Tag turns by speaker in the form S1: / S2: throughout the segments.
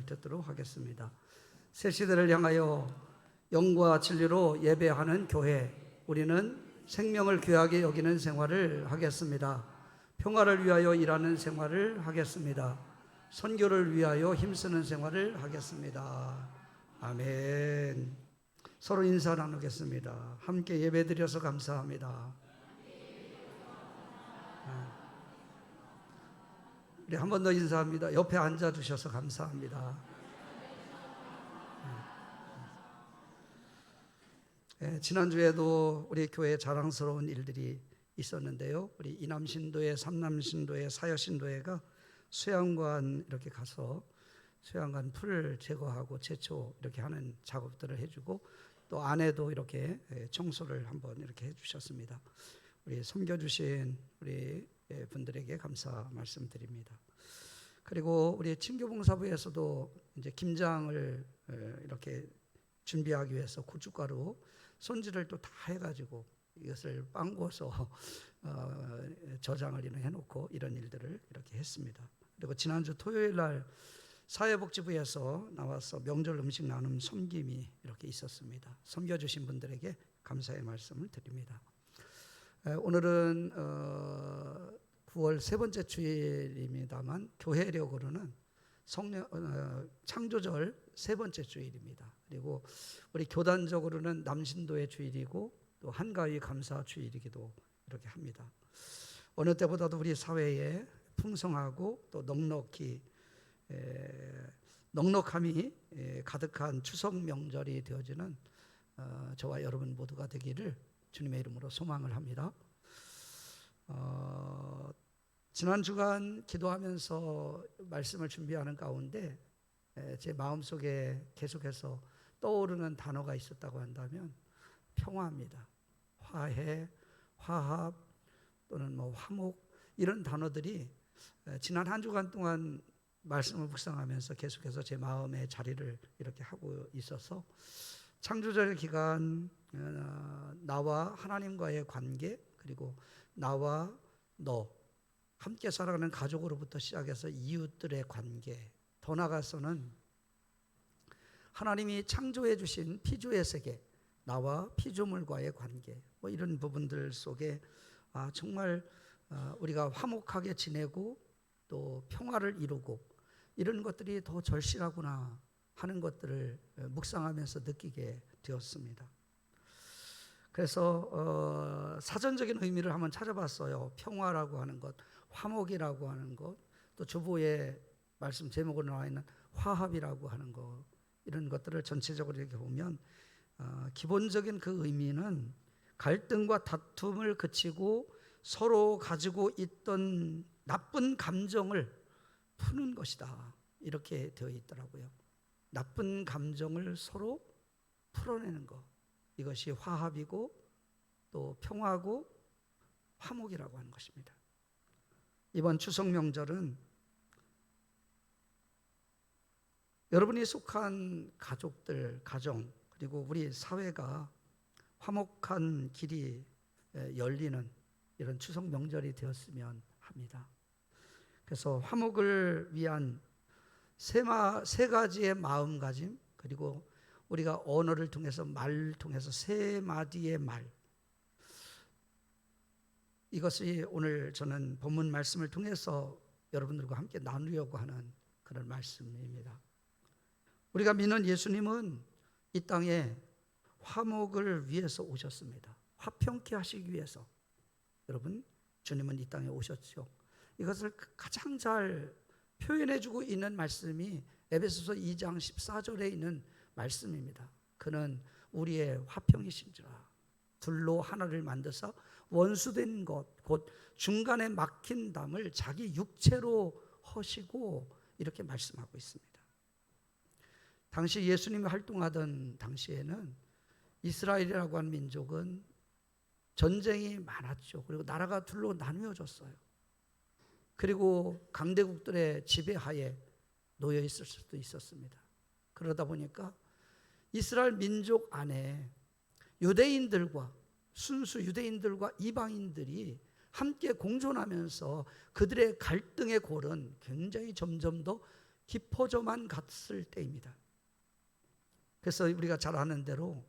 S1: 말씀을 듣도록 하겠습니다. 새 시대를 향하여 영과 진리로 예배하는 교회, 우리는 생명을 귀하게 여기는 생활을 하겠습니다. 평화를 위하여 일하는 생활을 하겠습니다. 선교를 위하여 힘쓰는 생활을 하겠습니다. 아멘. 서로 인사 나누겠습니다. 함께 예배드려서 감사합니다. 우리 한 번 더 인사합니다. 옆에 앉아주셔서 감사합니다. 지난주에도 우리 교회에 자랑스러운 일들이 있었는데요. 우리 이남신도회, 삼남신도회, 사여신도회가 수양관 이렇게 가서 수양관 풀을 제거하고 제초 이렇게 하는 작업들을 해주고 또 안에도 이렇게 청소를 한번 이렇게 해주셨습니다. 우리 섬겨주신 우리 분들에게 감사 말씀드립니다. 그리고 우리 친교봉사부에서도 이제 김장을 이렇게 준비하기 위해서 고춧가루 손질을 또 다 해가지고 이것을 빵구어서 저장을 해놓고 이런 일들을 이렇게 했습니다. 그리고 지난주 토요일 날 사회복지부에서 나와서 명절 음식 나눔 섬김이 이렇게 있었습니다. 섬겨주신 분들에게 감사의 말씀을 드립니다. 오늘은 9월 세 번째 주일입니다만 교회력으로는 창조절 세 번째 주일입니다. 그리고 우리 교단적으로는 남신도의 주일이고 또 한가위 감사 주일이기도 이렇게 합니다. 어느 때보다도 우리 사회에 풍성하고 또 넉넉함이 가득한 추석 명절이 되어지는 저와 여러분 모두가 되기를 주님의 이름으로 소망을 합니다. 지난 주간 기도하면서 말씀을 준비하는 가운데 제 마음속에 계속해서 떠오르는 단어가 있었다고 한다면 평화입니다. 화해, 화합 또는 화목 이런 단어들이 지난 한 주간 동안 말씀을 묵상하면서 계속해서 제 마음의 자리를 이렇게 하고 있어서 창조절 기간 나와 하나님과의 관계 그리고 나와 너 함께 살아가는 가족으로부터 시작해서 이웃들의 관계 더 나아가서는 하나님이 창조해 주신 피조의 세계 나와 피조물과의 관계 이런 부분들 속에 정말 우리가 화목하게 지내고 또 평화를 이루고 이런 것들이 더 절실하구나 하는 것들을 묵상하면서 느끼게 되었습니다. 그래서 사전적인 의미를 한번 찾아봤어요. 평화라고 하는 것, 화목이라고 하는 것, 또 주보의 말씀 제목으로 나와 있는 화합이라고 하는 것 이런 것들을 전체적으로 이렇게 보면 기본적인 그 의미는 갈등과 다툼을 그치고 서로 가지고 있던 나쁜 감정을 푸는 것이다 이렇게 되어 있더라고요. 나쁜 감정을 서로 풀어내는 것 이것이 화합이고 또 평화고 화목이라고 하는 것입니다. 이번 추석 명절은 여러분이 속한 가족들, 가정 그리고 우리 사회가 화목한 길이 열리는 이런 추석 명절이 되었으면 합니다. 그래서 화목을 위한 세 가지의 마음가짐 그리고 우리가 언어를 통해서 말을 통해서 세 마디의 말 이것이 오늘 저는 본문 말씀을 통해서 여러분들과 함께 나누려고 하는 그런 말씀입니다. 우리가 믿는 예수님은 이 땅에 화목을 위해서 오셨습니다. 화평케 하시기 위해서 여러분 주님은 이 땅에 오셨죠. 이것을 가장 잘 표현해주고 있는 말씀이 에베소서 2장 14절에 있는 말씀입니다. 그는 우리의 화평이신지라 둘로 하나를 만드사 원수된 것 곧 중간에 막힌 담을 자기 육체로 허시고 이렇게 말씀하고 있습니다. 당시 예수님이 활동하던 당시에는 이스라엘이라고 하는 민족은 전쟁이 많았죠. 그리고 나라가 둘로 나누어졌어요. 그리고 강대국들의 지배하에 놓여 있을 수도 있었습니다. 그러다 보니까 이스라엘 민족 안에 유대인들과 순수 유대인들과 이방인들이 함께 공존하면서 그들의 갈등의 골은 굉장히 점점 더 깊어져만 갔을 때입니다. 그래서 우리가 잘 아는 대로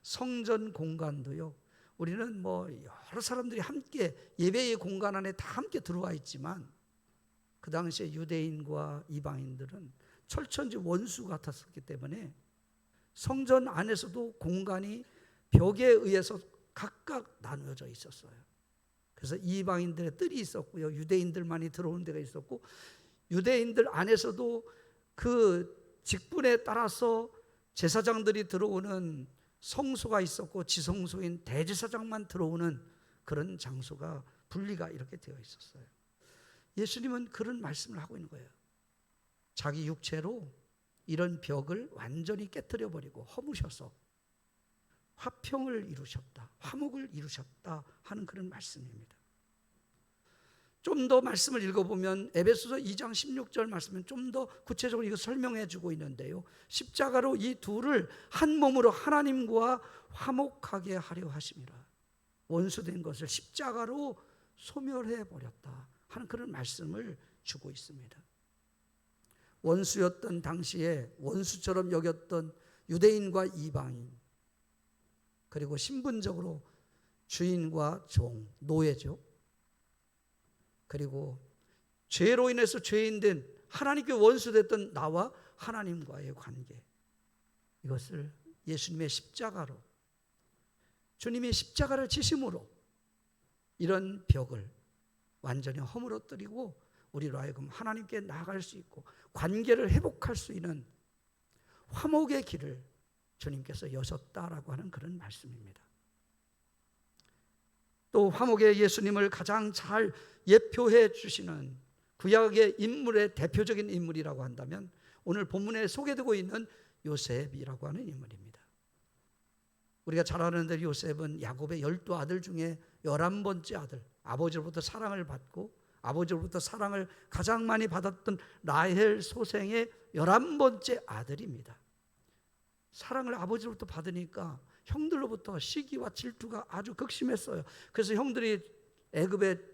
S1: 성전 공간도요, 우리는 뭐 여러 사람들이 함께 예배의 공간 안에 다 함께 들어와 있지만 그 당시에 유대인과 이방인들은 철천지 원수 같았었기 때문에 성전 안에서도 공간이 벽에 의해서 각각 나누어져 있었어요. 그래서 이방인들의 뜰이 있었고요, 유대인들만이 들어오는 데가 있었고, 유대인들 안에서도 그 직분에 따라서 제사장들이 들어오는 성소가 있었고, 지성소인 대제사장만 들어오는 그런 장소가 분리가 이렇게 되어 있었어요. 예수님은 그런 말씀을 하고 있는 거예요. 자기 육체로 이런 벽을 완전히 깨뜨려 버리고 허무셔서 화평을 이루셨다, 화목을 이루셨다 하는 그런 말씀입니다. 좀 더 말씀을 읽어보면 에베소서 2장 16절 말씀은 좀 더 구체적으로 이거 설명해 주고 있는데요, 십자가로 이 둘을 한 몸으로 하나님과 화목하게 하려 하심이라. 원수된 것을 십자가로 소멸해 버렸다 하는 그런 말씀을 주고 있습니다. 원수였던 당시에 원수처럼 여겼던 유대인과 이방인, 그리고 신분적으로 주인과 종, 노예죠. 그리고 죄로 인해서 죄인된 하나님께 원수됐던 나와 하나님과의 관계, 이것을 예수님의 십자가로, 주님의 십자가를 지심으로 이런 벽을 완전히 허물어뜨리고 우리로 하여금 하나님께 나아갈 수 있고 관계를 회복할 수 있는 화목의 길을 주님께서 여셨다라고 하는 그런 말씀입니다. 또 화목의 예수님을 가장 잘 예표해 주시는 구약의 인물의 대표적인 인물이라고 한다면 오늘 본문에 소개되고 있는 요셉이라고 하는 인물입니다. 우리가 잘 아는 대로 요셉은 야곱의 12아들 중에 11번째 아들, 아버지로부터 사랑을 받고 아버지로부터 사랑을 가장 많이 받았던 라헬 소생의 11번째 아들입니다. 사랑을 아버지로부터 받으니까 형들로부터 시기와 질투가 아주 극심했어요. 그래서 형들이 애굽의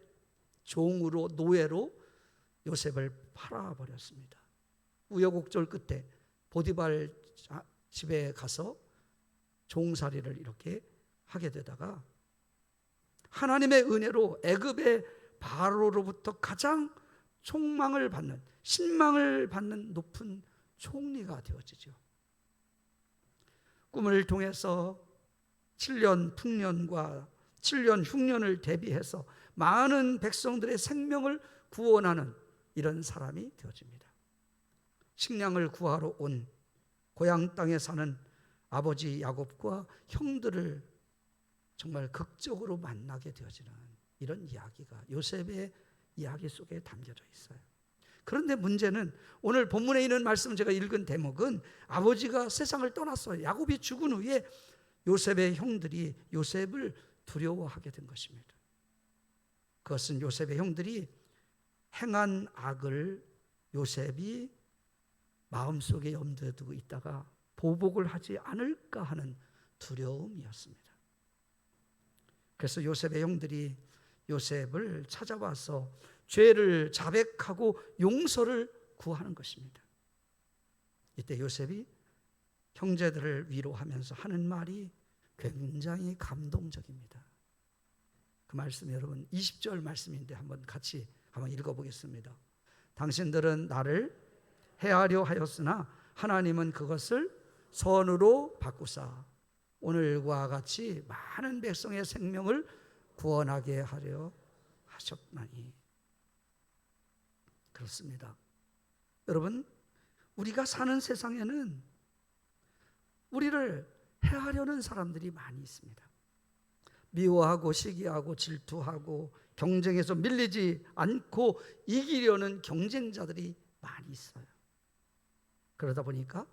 S1: 종으로, 노예로 요셉을 팔아버렸습니다. 우여곡절 끝에 보디발 집에 가서 종살이를 이렇게 하게 되다가 하나님의 은혜로 애굽의 바로로부터 가장 총망을 받는, 신망을 받는 높은 총리가 되어지죠. 꿈을 통해서 7년 풍년과 7년 흉년을 대비해서 많은 백성들의 생명을 구원하는 이런 사람이 되어집니다. 식량을 구하러 온 고향 땅에 사는 아버지 야곱과 형들을 정말 극적으로 만나게 되어지는 이런 이야기가 요셉의 이야기 속에 담겨져 있어요. 그런데 문제는 오늘 본문에 있는 말씀, 제가 읽은 대목은 아버지가 세상을 떠났어요. 야곱이 죽은 후에 요셉의 형들이 요셉을 두려워하게 된 것입니다. 그것은 요셉의 형들이 행한 악을 요셉이 마음속에 염두에 두고 있다가 보복을 하지 않을까 하는 두려움이었습니다. 그래서 요셉의 형들이 요셉을 찾아와서 죄를 자백하고 용서를 구하는 것입니다. 이때 요셉이 형제들을 위로하면서 하는 말이 굉장히 감동적입니다. 그 말씀 여러분 20절 말씀인데 한번 같이 한번 읽어보겠습니다. 당신들은 나를 해하려 하였으나 하나님은 그것을 선으로 바꾸사 오늘과 같이 많은 백성의 생명을 구원하게 하려 하셨나니. 그렇습니다. 여러분, 우리가 사는 세상에는 우리를 해하려는 사람들이 많이 있습니다. 미워하고 시기하고 질투하고 경쟁에서 밀리지 않고 이기려는 경쟁자들이 많이 있어요. 그러다 보니까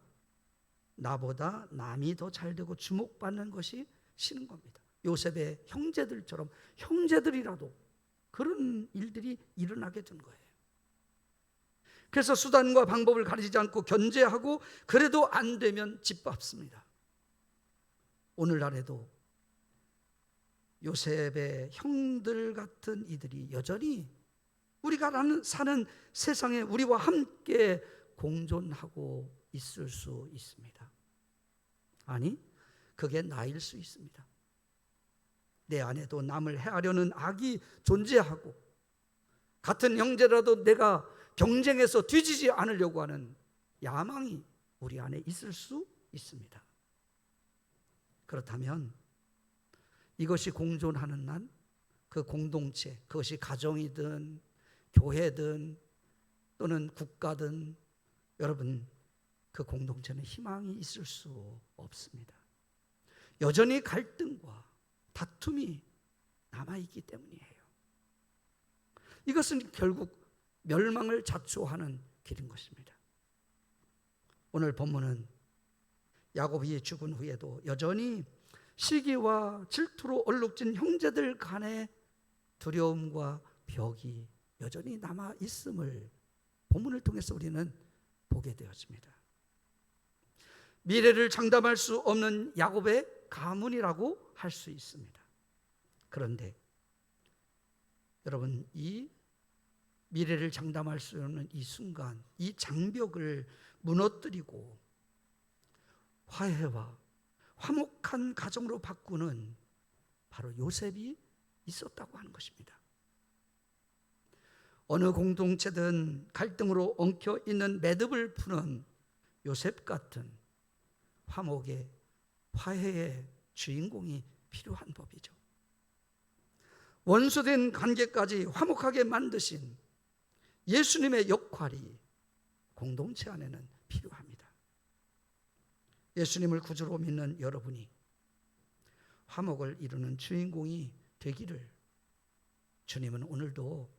S1: 나보다 남이 더 잘되고 주목받는 것이 싫은 겁니다. 요셉의 형제들처럼 형제들이라도 그런 일들이 일어나게 된 거예요. 그래서 수단과 방법을 가리지 않고 견제하고 그래도 안 되면 짓밟습니다. 오늘날에도 요셉의 형들 같은 이들이 여전히 우리가 사는 세상에 우리와 함께 공존하고 있을 수 있습니다. 아니, 그게 나일 수 있습니다. 내 안에도 남을 해하려는 악이 존재하고 같은 형제라도 내가 경쟁해서 뒤지지 않으려고 하는 야망이 우리 안에 있을 수 있습니다. 그렇다면 이것이 공존하는 한 그 공동체, 그것이 가정이든 교회든 또는 국가든 여러분, 그 공동체는 희망이 있을 수 없습니다. 여전히 갈등과 다툼이 남아있기 때문이에요. 이것은 결국 멸망을 자초하는 길인 것입니다. 오늘 본문은 야곱이 죽은 후에도 여전히 시기와 질투로 얼룩진 형제들 간의 두려움과 벽이 여전히 남아 있음을 본문을 통해서 우리는 보게 되었습니다. 미래를 장담할 수 없는 야곱의 가문이라고 할 수 있습니다. 그런데 여러분, 이 미래를 장담할 수 없는 이 순간, 이 장벽을 무너뜨리고 화해와 화목한 가정으로 바꾸는 바로 요셉이 있었다고 하는 것입니다. 어느 공동체든 갈등으로 엉켜 있는 매듭을 푸는 요셉 같은 화목의 화해의 주인공이 필요한 법이죠. 원수된 관계까지 화목하게 만드신 예수님의 역할이 공동체 안에는 필요합니다. 예수님을 구주로 믿는 여러분이 화목을 이루는 주인공이 되기를 주님은 오늘도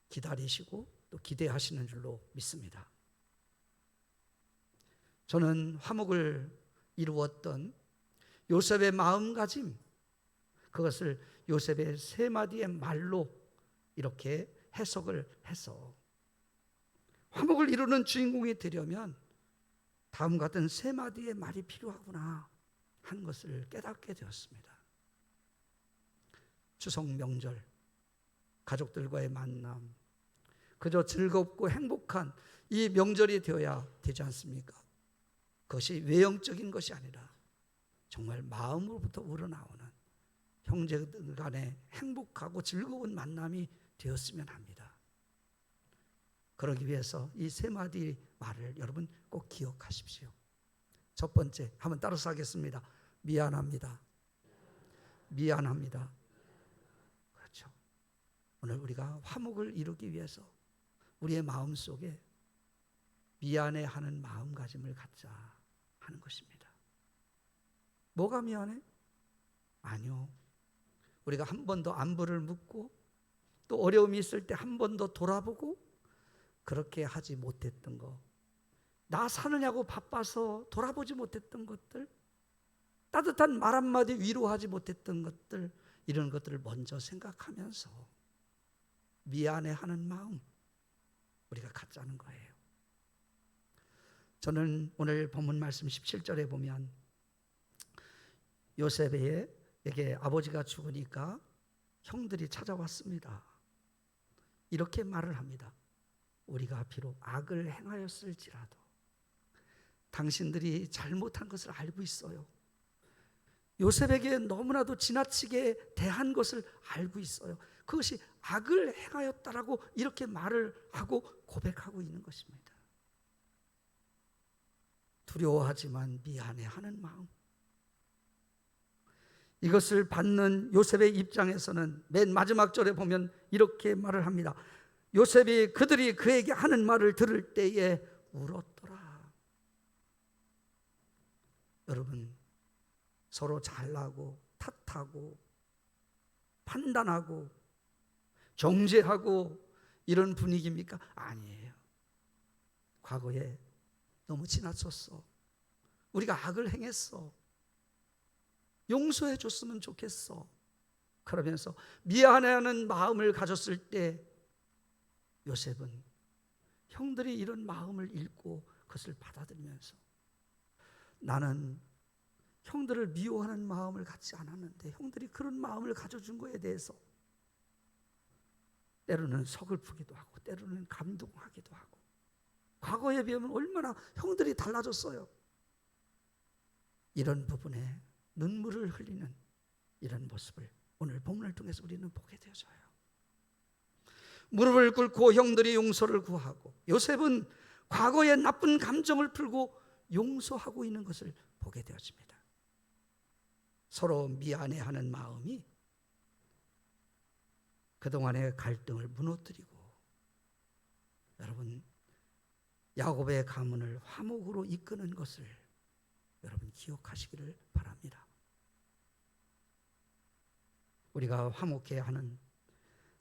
S1: 기다리시고 또 기대하시는 줄로 믿습니다. 저는 화목을 이루었던 요셉의 마음가짐, 그것을 요셉의 세 마디의 말로 이렇게 해석을 해서 화목을 이루는 주인공이 되려면 다음 같은 세 마디의 말이 필요하구나 하는 것을 깨닫게 되었습니다. 추석 명절, 가족들과의 만남, 그저 즐겁고 행복한 이 명절이 되어야 되지 않습니까? 그것이 외형적인 것이 아니라 정말 마음으로부터 우러나오는 형제들 간의 행복하고 즐거운 만남이 되었으면 합니다. 그러기 위해서 이 세 마디 말을 여러분 꼭 기억하십시오. 첫 번째, 한번 따라서 하겠습니다. 미안합니다. 미안합니다. 그렇죠. 오늘 우리가 화목을 이루기 위해서 우리의 마음속에 미안해하는 마음가짐을 갖자 하는 것입니다. 뭐가 미안해? 아니요. 우리가 한 번 더 안부를 묻고 또 어려움이 있을 때 한 번 더 돌아보고 그렇게 하지 못했던 거, 나 사느냐고 바빠서 돌아보지 못했던 것들, 따뜻한 말 한마디 위로하지 못했던 것들, 이런 것들을 먼저 생각하면서 미안해하는 마음 우리가 갖자는 거예요. 저는 오늘 본문 말씀 17절에 보면 요셉에게 아버지가 죽으니까 형들이 찾아왔습니다. 이렇게 말을 합니다. 우리가 비록 악을 행하였을지라도 당신들이 잘못한 것을 알고 있어요. 요셉에게 너무나도 지나치게 대한 것을 알고 있어요. 그것이 악을 행하였다라고 이렇게 말을 하고 고백하고 있는 것입니다. 두려워하지만 미안해하는 마음, 이것을 받는 요셉의 입장에서는 맨 마지막 절에 보면 이렇게 말을 합니다. 요셉이 그들이 그에게 하는 말을 들을 때에 울었더라. 여러분, 서로 잘나고 탓하고 판단하고 정죄하고 이런 분위기입니까? 아니에요. 과거에 너무 지나쳤어. 우리가 악을 행했어. 용서해 줬으면 좋겠어. 그러면서 미안해하는 마음을 가졌을 때 요셉은 형들이 이런 마음을 읽고 그것을 받아들이면서 나는 형들을 미워하는 마음을 갖지 않았는데 형들이 그런 마음을 가져준 거에 대해서 때로는 서글프기도 하고 때로는 감동하기도 하고 과거에 비하면 얼마나 형들이 달라졌어요. 이런 부분에 눈물을 흘리는 이런 모습을 오늘 본문을 통해서 우리는 보게 되어져요. 무릎을 꿇고 형들이 용서를 구하고 요셉은 과거의 나쁜 감정을 풀고 용서하고 있는 것을 보게 되어집니다. 서로 미안해하는 마음이 그동안의 갈등을 무너뜨리고, 여러분, 야곱의 가문을 화목으로 이끄는 것을 여러분 기억하시기를 바랍니다. 우리가 화목해야 하는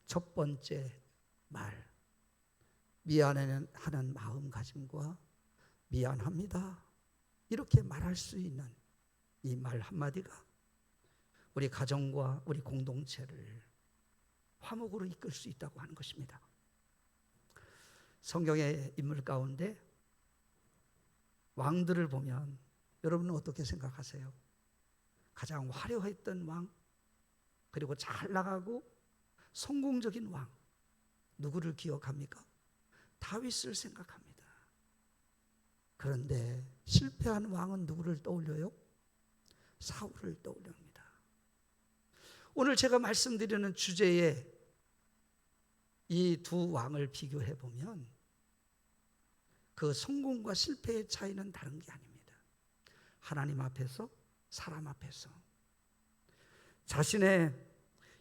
S1: 첫 번째 말, 미안해하는 마음가짐과 미안합니다 이렇게 말할 수 있는 이 말 한마디가 우리 가정과 우리 공동체를 화목으로 이끌 수 있다고 하는 것입니다. 성경의 인물 가운데 왕들을 보면 여러분은 어떻게 생각하세요? 가장 화려했던 왕, 그리고 잘 나가고 성공적인 왕, 누구를 기억합니까? 다윗을 생각합니다. 그런데 실패한 왕은 누구를 떠올려요? 사울을 떠올립니다. 오늘 제가 말씀드리는 주제에 이 두 왕을 비교해 보면 그 성공과 실패의 차이는 다른 게 아닙니다. 하나님 앞에서, 사람 앞에서 자신의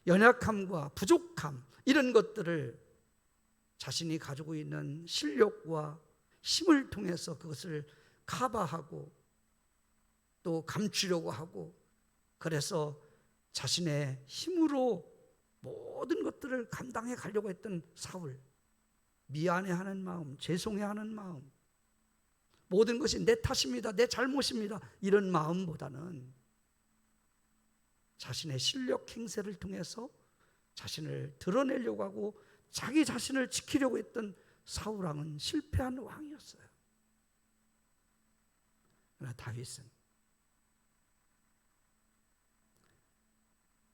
S1: 연약함과 부족함, 이런 것들을 자신이 가지고 있는 실력과 힘을 통해서 그것을 커버하고 또 감추려고 하고, 그래서 자신의 힘으로 모든 것들을 감당해 가려고 했던 사울, 미안해하는 마음, 죄송해하는 마음, 모든 것이 내 탓입니다, 내 잘못입니다, 이런 마음보다는 자신의 실력 행세를 통해서 자신을 드러내려고 하고 자기 자신을 지키려고 했던 사울 왕은 실패한 왕이었어요. 그러나 다윗은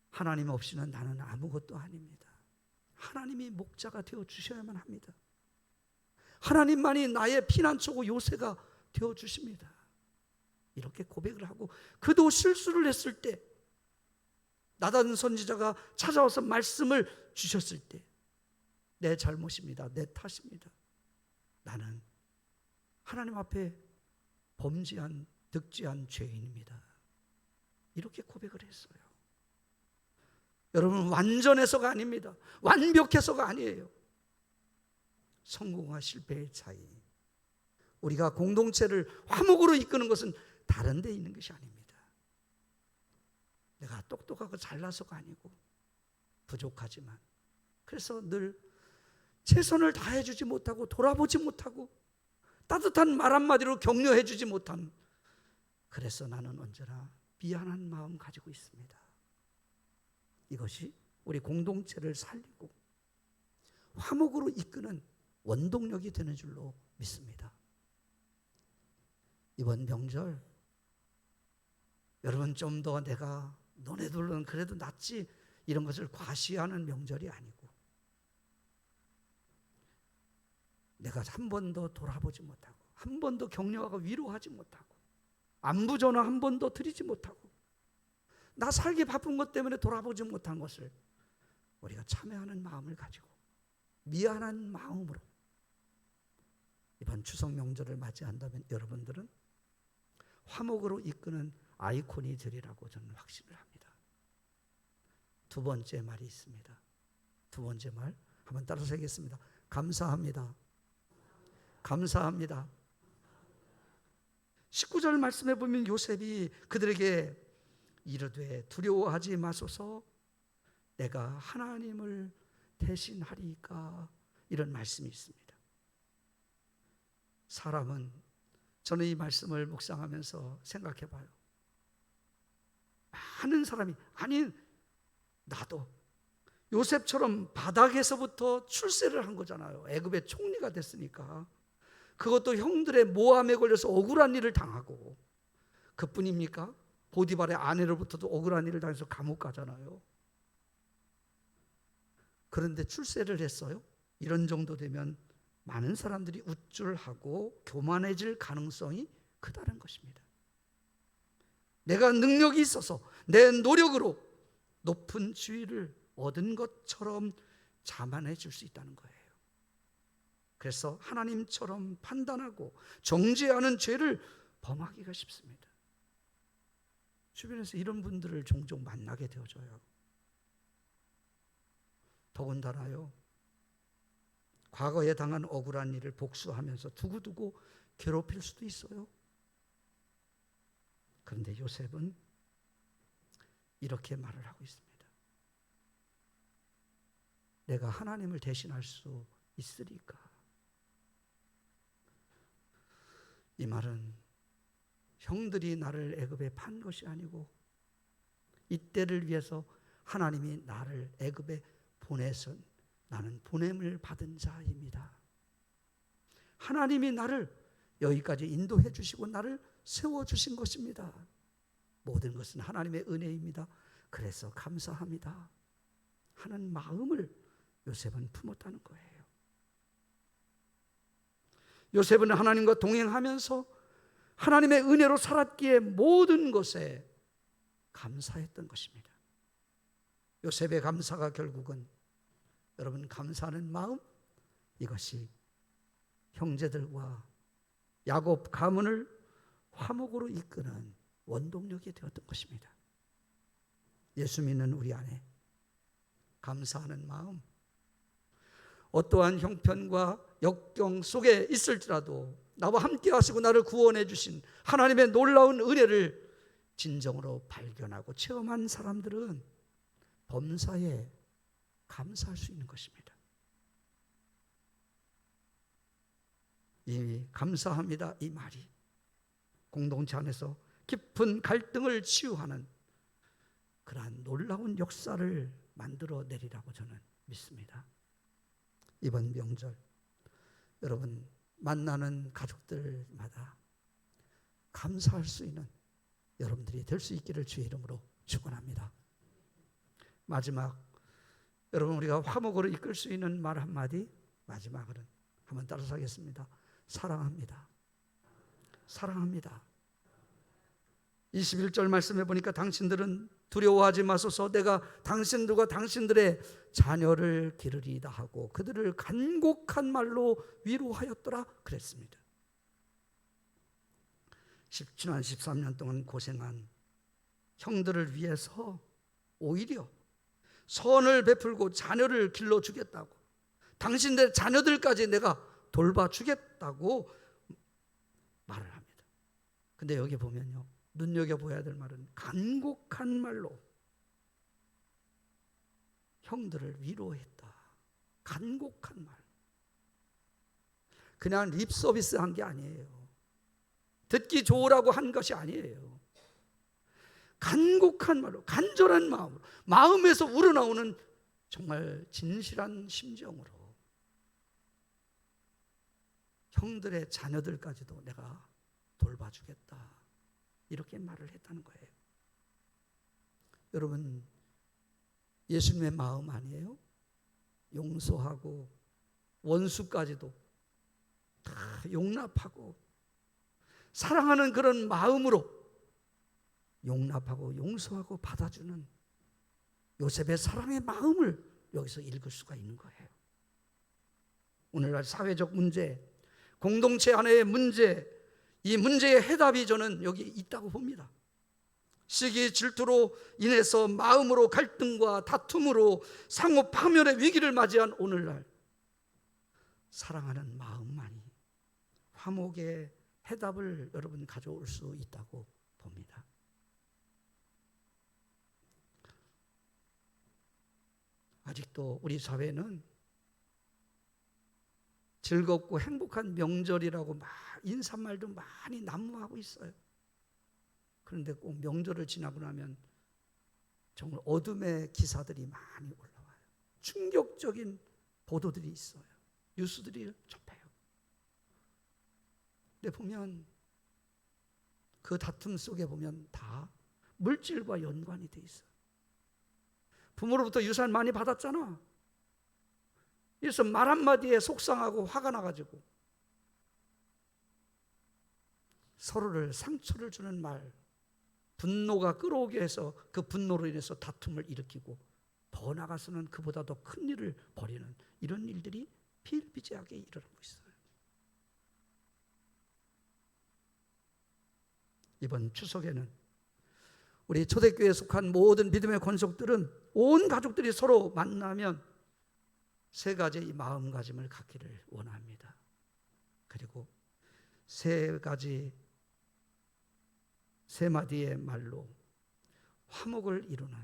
S1: 하나님 없이는 나는 아무것도 아닙니다. 하나님이 목자가 되어 주셔야만 합니다. 하나님만이 나의 피난처고 요새가 되어 주십니다. 이렇게 고백을 하고, 그도 실수를 했을 때, 나단 선지자가 찾아와서 말씀을 주셨을 때, 내 잘못입니다, 내 탓입니다, 나는 하나님 앞에 범죄한 득죄한 죄인입니다, 이렇게 고백을 했어요. 여러분, 완전해서가 아닙니다. 완벽해서가 아니에요. 성공과 실패의 차이. 우리가 공동체를 화목으로 이끄는 것은 다른 데 있는 것이 아닙니다. 내가 똑똑하고 잘나서가 아니고 부족하지만, 그래서 늘 최선을 다해주지 못하고 돌아보지 못하고 따뜻한 말 한마디로 격려해주지 못한, 그래서 나는 언제나 미안한 마음 가지고 있습니다. 이것이 우리 공동체를 살리고 화목으로 이끄는 원동력이 되는 줄로 믿습니다. 이번 명절, 여러분, 좀 더 내가 너네들은 그래도 낫지, 이런 것을 과시하는 명절이 아니고, 내가 한 번 더 돌아보지 못하고, 한 번 더 격려하고 위로하지 못하고, 안부 전화 한 번 더 드리지 못하고, 나 살기 바쁜 것 때문에 돌아보지 못한 것을 우리가 참회하는 마음을 가지고 미안한 마음으로 이번 추석 명절을 맞이한다면 여러분들은 화목으로 이끄는 아이콘이 되리라고 저는 확신을 합니다. 두 번째 말이 있습니다. 두 번째 말 한번 따라서 하겠습니다. 감사합니다. 감사합니다. 19절 말씀해 보면 요셉이 그들에게 이르되 두려워하지 마소서, 내가 하나님을 대신하리이까, 이런 말씀이 있습니다. 사람은, 저는 이 말씀을 묵상하면서 생각해 봐요. 많은 사람이, 아니 나도 요셉처럼 바닥에서부터 출세를 한 거잖아요. 애굽의 총리가 됐으니까. 그것도 형들의 모함에 걸려서 억울한 일을 당하고, 그뿐입니까? 보디발의 아내로부터도 억울한 일을 당해서 감옥 가잖아요. 그런데 출세를 했어요. 이런 정도 되면 많은 사람들이 우쭐하고 교만해질 가능성이 크다는 것입니다. 내가 능력이 있어서 내 노력으로 높은 지위를 얻은 것처럼 자만해질 수 있다는 거예요. 그래서 하나님처럼 판단하고 정죄하는 죄를 범하기가 쉽습니다. 주변에서 이런 분들을 종종 만나게 되어져요. 더군다나요, 과거에 당한 억울한 일을 복수하면서 두고두고 괴롭힐 수도 있어요. 그런데 요셉은 이렇게 말을 하고 있습니다. 내가 하나님을 대신할 수 있으리까? 이 말은 형들이 나를 애굽에 판 것이 아니고 이때를 위해서 하나님이 나를 애굽에 보내서 나는 보냄을 받은 자입니다. 하나님이 나를 여기까지 인도해 주시고 나를 세워주신 것입니다. 모든 것은 하나님의 은혜입니다. 그래서 감사합니다 하는 마음을 요셉은 품었다는 거예요. 요셉은 하나님과 동행하면서 하나님의 은혜로 살았기에 모든 것에 감사했던 것입니다. 요셉의 감사가 결국은 여러분 감사하는 마음, 이것이 형제들과 야곱 가문을 화목으로 이끄는 원동력이 되었던 것입니다. 예수 믿는 우리 안에 감사하는 마음, 어떠한 형편과 역경 속에 있을지라도 나와 함께 하시고 나를 구원해 주신 하나님의 놀라운 은혜를 진정으로 발견하고 체험한 사람들은 범사에 감사할 수 있는 것입니다. 이 감사합니다 이 말이 공동체 안에서 깊은 갈등을 치유하는 그러한 놀라운 역사를 만들어 내리라고 저는 믿습니다. 이번 명절 여러분 만나는 가족들마다 감사할 수 있는 여러분들이 될 수 있기를 주의 이름으로 축원합니다. 마지막 여러분 우리가 화목으로 이끌 수 있는 말 한마디, 마지막으로는 한번 따라서 하겠습니다. 사랑합니다. 사랑합니다. 21절 말씀해 보니까 당신들은 두려워하지 마소서, 내가 당신들과 당신들의 자녀를 기르리이다 하고 그들을 간곡한 말로 위로하였더라 그랬습니다. 지난 13년 동안 고생한 형들을 위해서 오히려 선을 베풀고 자녀를 길러주겠다고, 당신들 자녀들까지 내가 돌봐주겠다고 말을 합니다. 근데 여기 보면요, 눈여겨보아야 될 말은 간곡한 말로 형들을 위로했다. 간곡한 말. 그냥 립 서비스 한 게 아니에요. 듣기 좋으라고 한 것이 아니에요. 간곡한 말로, 간절한 마음으로, 마음에서 우러나오는 정말 진실한 심정으로 형들의 자녀들까지도 내가 돌봐주겠다, 이렇게 말을 했다는 거예요. 여러분, 예수님의 마음 아니에요? 용서하고 원수까지도 다 용납하고 사랑하는 그런 마음으로 용납하고 용서하고 받아주는 요셉의 사랑의 마음을 여기서 읽을 수가 있는 거예요. 오늘날 사회적 문제, 공동체 안의 문제, 이 문제의 해답이 저는 여기 있다고 봅니다. 시기 질투로 인해서 마음으로 갈등과 다툼으로 상호 파멸의 위기를 맞이한 오늘날 사랑하는 마음만이 화목의 해답을 여러분 가져올 수 있다고 봅니다. 아직도 우리 사회는 즐겁고 행복한 명절이라고 막 인사말도 많이 난무하고 있어요. 그런데 꼭 명절을 지나고 나면 정말 어둠의 기사들이 많이 올라와요. 충격적인 보도들이 있어요. 뉴스들이 접해요. 근데 보면 그 다툼 속에 보면 다 물질과 연관이 돼 있어요. 부모로부터 유산 많이 받았잖아. 그래서 말 한마디에 속상하고 화가 나가지고 서로를 상처를 주는 말, 분노가 끌어오게 해서 그 분노로 인해서 다툼을 일으키고 더 나아가서는 그보다 더 큰 일을 벌이는 이런 일들이 비일비재하게 일어나고 있어요. 이번 추석에는 우리 초대교회에 속한 모든 믿음의 권속들은 온 가족들이 서로 만나면 세 가지의 이 마음가짐을 갖기를 원합니다. 그리고 세 마디의 말로 화목을 이루는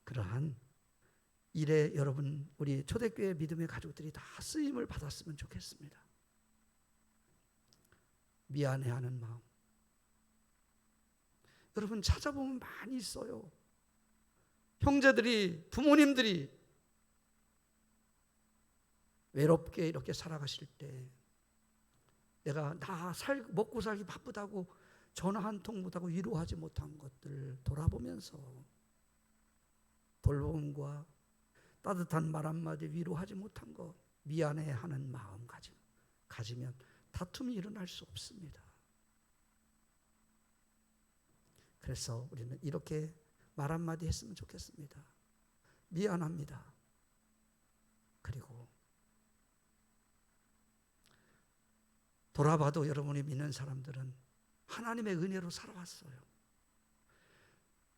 S1: 그러한 일에 여러분, 우리 초대교회 믿음의 가족들이 다 쓰임을 받았으면 좋겠습니다. 미안해하는 마음. 여러분 찾아보면 많이 있어요. 형제들이, 부모님들이 외롭게 이렇게 살아가실 때 내가 먹고 살기 바쁘다고 전화 한 통 못하고 위로하지 못한 것들을 돌아보면서 돌봄과 따뜻한 말 한마디 위로하지 못한 것, 미안해하는 마음 가지면 다툼이 일어날 수 없습니다. 그래서 우리는 이렇게 말 한마디 했으면 좋겠습니다. 미안합니다. 그리고 돌아봐도 여러분이 믿는 사람들은 하나님의 은혜로 살아왔어요.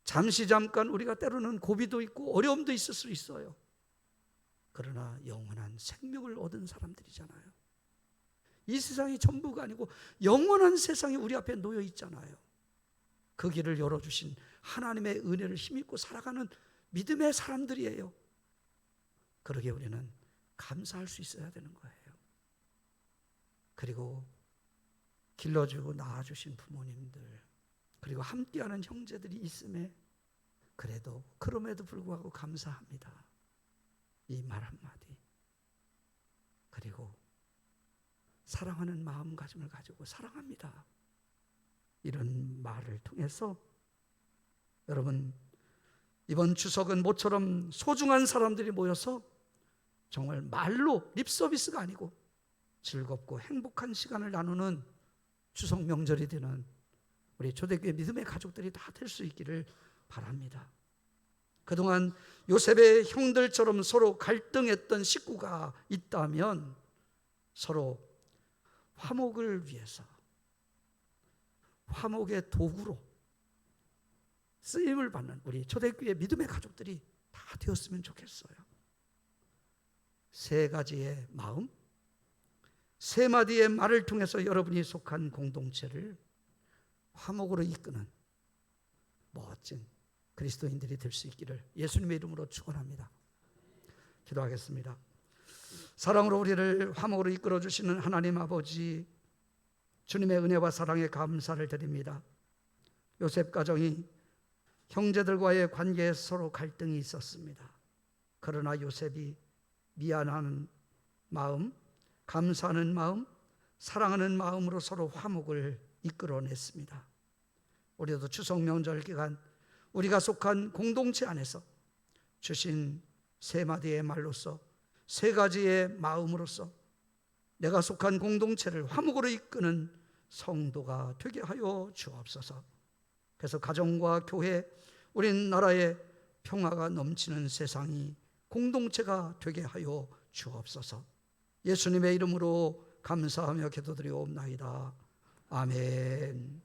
S1: 잠깐 우리가 때로는 고비도 있고 어려움도 있을 수 있어요. 그러나 영원한 생명을 얻은 사람들이잖아요. 이 세상이 전부가 아니고 영원한 세상이 우리 앞에 놓여 있잖아요. 그 길을 열어주신 하나님의 은혜를 힘입고 살아가는 믿음의 사람들이에요. 그러기에 우리는 감사할 수 있어야 되는 거예요. 그리고 길러주고 낳아주신 부모님들, 그리고 함께하는 형제들이 있음에 그럼에도 불구하고 감사합니다. 이 말 한마디, 그리고 사랑하는 마음가짐을 가지고 사랑합니다. 이런 말을 통해서 여러분, 이번 추석은 모처럼 소중한 사람들이 모여서 정말 말로 립서비스가 아니고 즐겁고 행복한 시간을 나누는 추석 명절이 되는 우리 초대교회 믿음의 가족들이 다 될 수 있기를 바랍니다. 그동안 요셉의 형들처럼 서로 갈등했던 식구가 있다면 서로 화목을 위해서 화목의 도구로 쓰임을 받는 우리 초대교회 믿음의 가족들이 다 되었으면 좋겠어요. 세 가지의 마음, 세 마디의 말을 통해서 여러분이 속한 공동체를 화목으로 이끄는 멋진 그리스도인들이 될 수 있기를 예수님의 이름으로 축원합니다. 기도하겠습니다. 사랑으로 우리를 화목으로 이끌어 주시는 하나님 아버지, 주님의 은혜와 사랑에 감사를 드립니다. 요셉 가정이 형제들과의 관계에 서로 갈등이 있었습니다. 그러나 요셉이 미안한 마음, 감사하는 마음, 사랑하는 마음으로 서로 화목을 이끌어냈습니다. 우리도 추석 명절 기간 우리가 속한 공동체 안에서 주신 세 마디의 말로서, 세 가지의 마음으로서 내가 속한 공동체를 화목으로 이끄는 성도가 되게 하여 주옵소서. 그래서 가정과 교회, 우리나라의 평화가 넘치는 세상이 공동체가 되게 하여 주옵소서. 예수님의 이름으로 감사하며 기도드리옵나이다. 아멘.